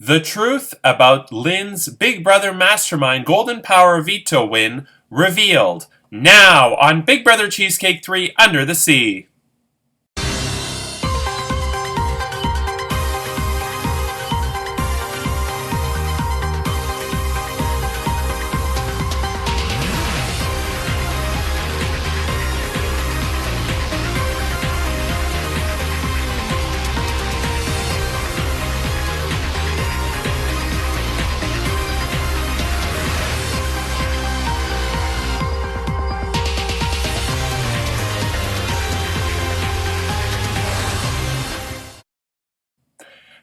The truth about Lynn's Big Brother Mastermind Golden Power Veto win revealed. Now on Big Brother Cheesecake 3 Under the Sea.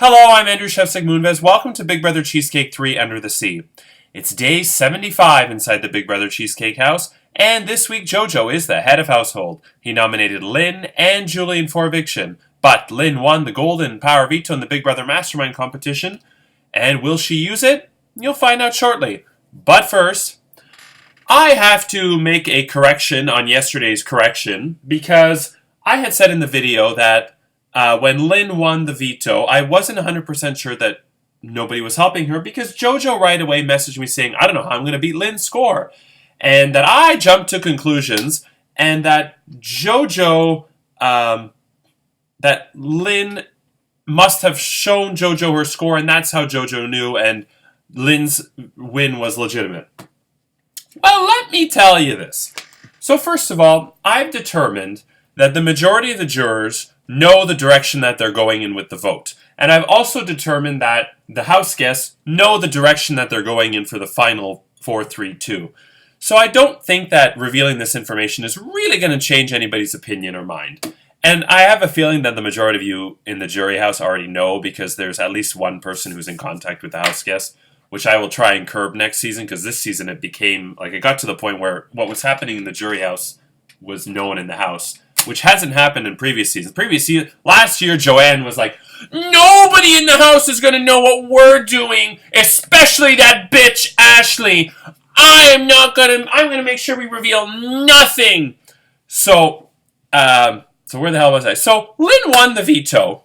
Hello, I'm Andrew Chefsek Moonves. Welcome to Big Brother Cheesecake 3 Under the Sea. It's day 75 inside the Big Brother Cheesecake house, and this week JoJo is the head of household. He nominated Lynn and Julian for eviction, but Lynn won the Golden Power Veto in the Big Brother Mastermind competition, and will she use it? You'll find out shortly. But first, I have to make a correction on yesterday's correction, because I had said in the video that when Lynn won the veto, I wasn't 100% sure that nobody was helping her because JoJo right away messaged me saying, I don't know how I'm going to beat Lynn's score. And that I jumped to conclusions and that that Lynn must have shown JoJo her score and that's how JoJo knew and Lynn's win was legitimate. Well, let me tell you this. So first of all, I've determined that the majority of the jurors know the direction that they're going in with the vote. And I've also determined that the house guests know the direction that they're going in for the final 4-3-2. So I don't think that revealing this information is really going to change anybody's opinion or mind. And I have a feeling that the majority of you in the jury house already know because there's at least one person who's in contact with the house guests, which I will try and curb next season because this season it got to the point where what was happening in the jury house was known in the house, which hasn't happened in previous seasons. Last year, Joanne was like, nobody in the house is going to know what we're doing, especially that bitch Ashley. I'm going to make sure we reveal nothing. So where the hell was I? So Lynn won the veto.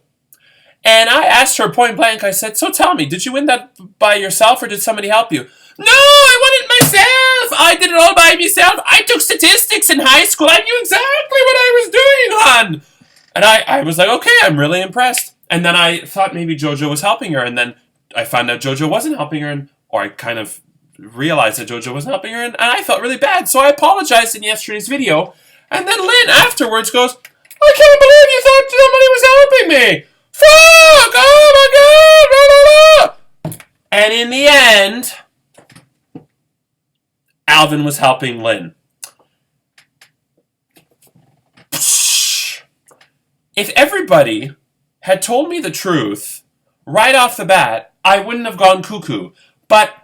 And I asked her point blank, I said, so tell me, did you win that by yourself or did somebody help you? No, I won it myself. I did it all by myself. I took statistics in high school. I knew exactly what I was doing, hon. And I was like, okay, I'm really impressed. And then I thought maybe JoJo was helping her. And then I found out JoJo wasn't helping her. Or I kind of realized that JoJo wasn't helping her. And I felt really bad. So I apologized in yesterday's video. And then Lynn afterwards goes, I can't believe you thought somebody was helping me. Fuck! Oh my God! Blah, blah, blah. And in the end, Alvin was helping Lynn. If everybody had told me the truth right off the bat, I wouldn't have gone cuckoo. But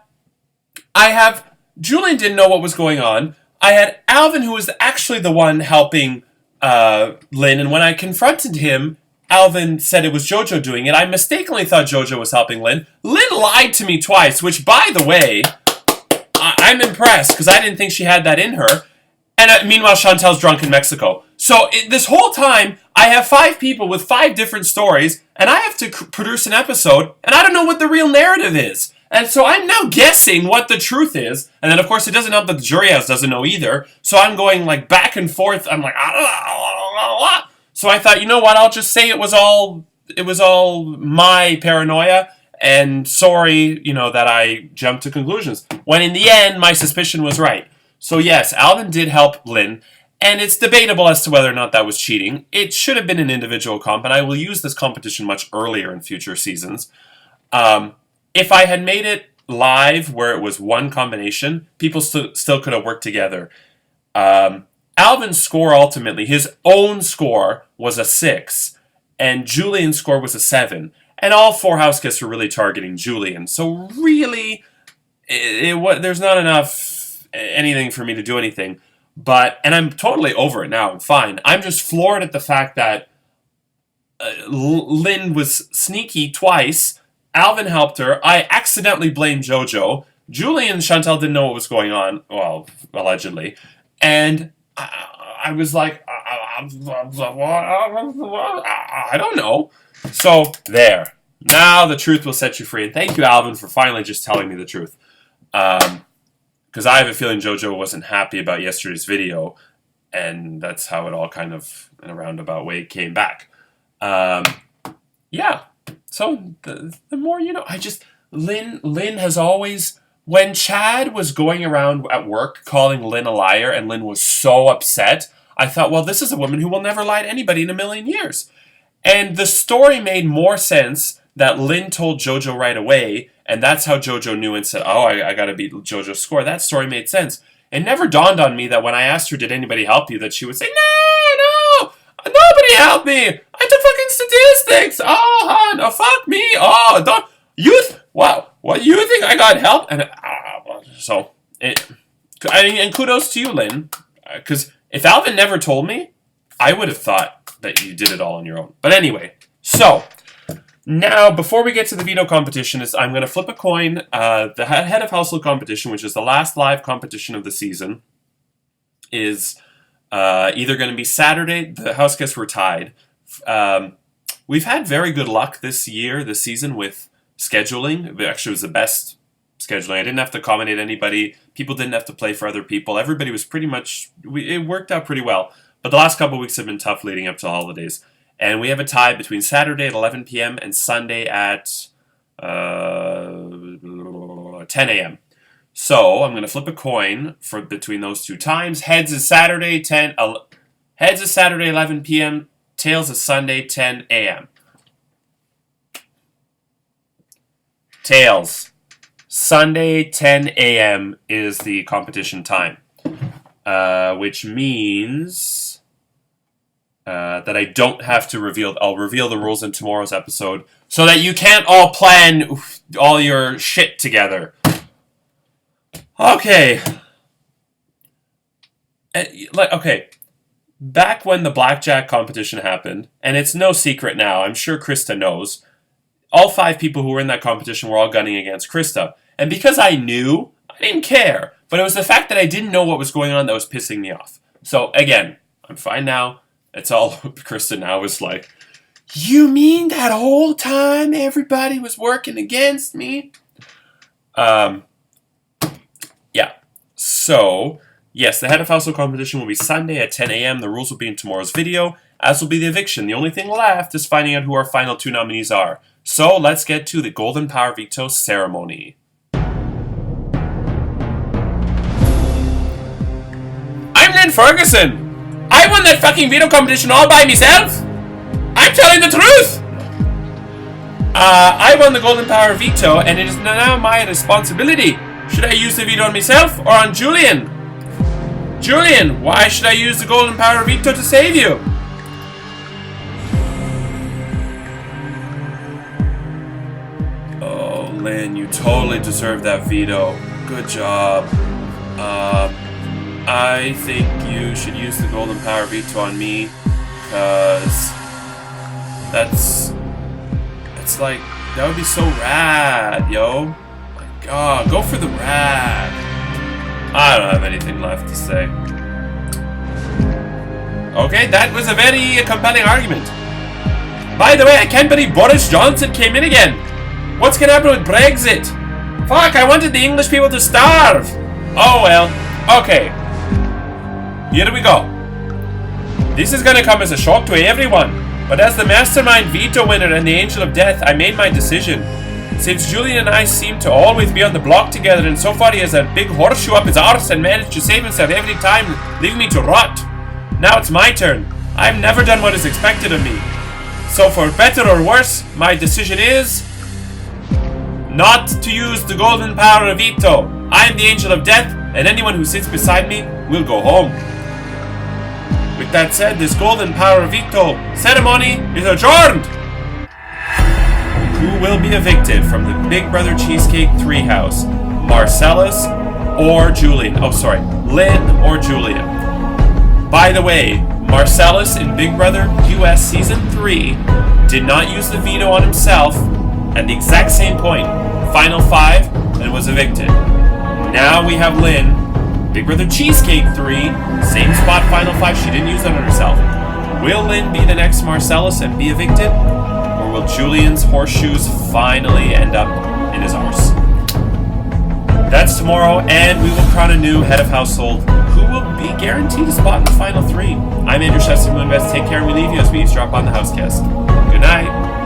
Julian didn't know what was going on. I had Alvin, who was actually the one helping Lynn, and when I confronted him, Alvin said it was JoJo doing it. I mistakenly thought JoJo was helping Lynn. Lynn lied to me twice, which, by the way, I'm impressed because I didn't think she had that in her. And meanwhile, Chantel's drunk in Mexico. So this whole time, I have 5 people with 5 different stories, and I have to produce an episode, and I don't know what the real narrative is. And so I'm now guessing what the truth is. And then, of course, it doesn't help that the jury house doesn't know either. So I'm going like back and forth. I'm like, So I thought, you know what? I'll just say it was all my paranoia. And sorry, that I jumped to conclusions. When in the end, my suspicion was right. So yes, Alvin did help Lynn. And it's debatable as to whether or not that was cheating. It should have been an individual comp. And I will use this competition much earlier in future seasons. If I had made it live where it was one combination, people still could have worked together. Alvin's score ultimately, his own score was a 6, and Julian's score was a 7. And all 4 house guests were really targeting Julian. So really, there's not enough anything for me to do anything. And I'm totally over it now. I'm fine. I'm just floored at the fact that Lynn was sneaky twice. Alvin helped her. I accidentally blamed JoJo. Julian and Chantel didn't know what was going on. Well, allegedly. And I was like, I don't know. So, there. Now the truth will set you free. And thank you, Alvin, for finally just telling me the truth. Because I have a feeling JoJo wasn't happy about yesterday's video, and that's how it all kind of, in a roundabout way, came back. Yeah. So the more you know, Lynn has always, when Chad was going around at work calling Lynn a liar, and Lynn was so upset, I thought, well, this is a woman who will never lie to anybody in a million years. And the story made more sense that Lynn told JoJo right away, and that's how JoJo knew and said, oh, I got to beat JoJo's score. That story made sense. It never dawned on me that when I asked her, did anybody help you, that she would say, no, nobody helped me. I took fucking statistics. Oh, no, fuck me. Oh, don't. What, you think I got help? And and kudos to you, Lynn. Because if Alvin never told me, I would have thought that you did it all on your own. But anyway, so now before we get to the veto competition, I'm going to flip a coin. The head of household competition, which is the last live competition of the season, is either going to be Saturday. The house guests were tied. We've had very good luck this season with scheduling. It actually was the best scheduling. I didn't have to accommodate anybody. People didn't have to play for other people. Everybody was pretty much, it worked out pretty well. But the last couple of weeks have been tough leading up to the holidays. And we have a tie between Saturday at 11 p.m. and Sunday at 10 a.m. So I'm going to flip a coin for between those two times. Heads is Saturday 11 p.m. Tails is Sunday 10 a.m. Tails. Sunday 10 a.m. is the competition time. Which means that I don't have to reveal. I'll reveal the rules in tomorrow's episode so that you can't all plan all your shit together. Okay. Okay. Back when the blackjack competition happened, and it's no secret now, I'm sure Krista knows, all 5 people who were in that competition were all gunning against Krista. And because I knew, I didn't care. But it was the fact that I didn't know what was going on that was pissing me off. So, again, I'm fine now. It's all Krista now is like, you mean that whole time everybody was working against me? Yeah. So, yes, the head of household competition will be Sunday at 10 a.m. The rules will be in tomorrow's video, as will be the eviction. The only thing left is finding out who our final 2 nominees are. So, let's get to the Golden Power Veto ceremony. I'm Lynn Ferguson. I won that fucking veto competition all by myself. I'm telling the truth. I won the Golden Power Veto, and it is now my responsibility. Should I use the veto on myself or on Julian? Julian, why should I use the Golden Power Veto to save you? Oh, Lynn, you totally deserve that veto. Good job. I think you should use the Golden Power Veto on me, because it's like, that would be so rad, yo. My God, go for the rad. I don't have anything left to say. Okay, that was a very compelling argument. By the way, I can't believe Boris Johnson came in again. What's gonna happen with Brexit? Fuck, I wanted the English people to starve. Oh well, okay. Here we go. This is gonna come as a shock to everyone, but as the mastermind veto winner and the angel of death, I made my decision. Since Julian and I seem to always be on the block together, and so far he has a big horseshoe up his arse and managed to save himself every time, leaving me to rot. Now it's my turn. I've never done what is expected of me. So for better or worse, my decision is not to use the Golden Power Veto. I am the angel of death, and anyone who sits beside me will go home. With that said, this Golden Power Veto ceremony is adjourned! Who will be evicted from the Big Brother Cheesecake 3 house? Marcellus or Julian? Oh, sorry, Lynn or Julian? By the way, Marcellus in Big Brother US Season 3 did not use the veto on himself at the exact same point, Final 5, and was evicted. Now we have Lynn, Big Brother Cheesecake 3, same spot, Final 5, she didn't use that on herself. Will Lynn be the next Marcellus and be evicted? Or Or will Julian's horseshoes finally end up in his arse? That's tomorrow, and we will crown a new head of household who will be guaranteed a spot in the final 3. I'm Andrew Chester, Moonves. Take care, and we leave you as we drop on the Housecast. Good night.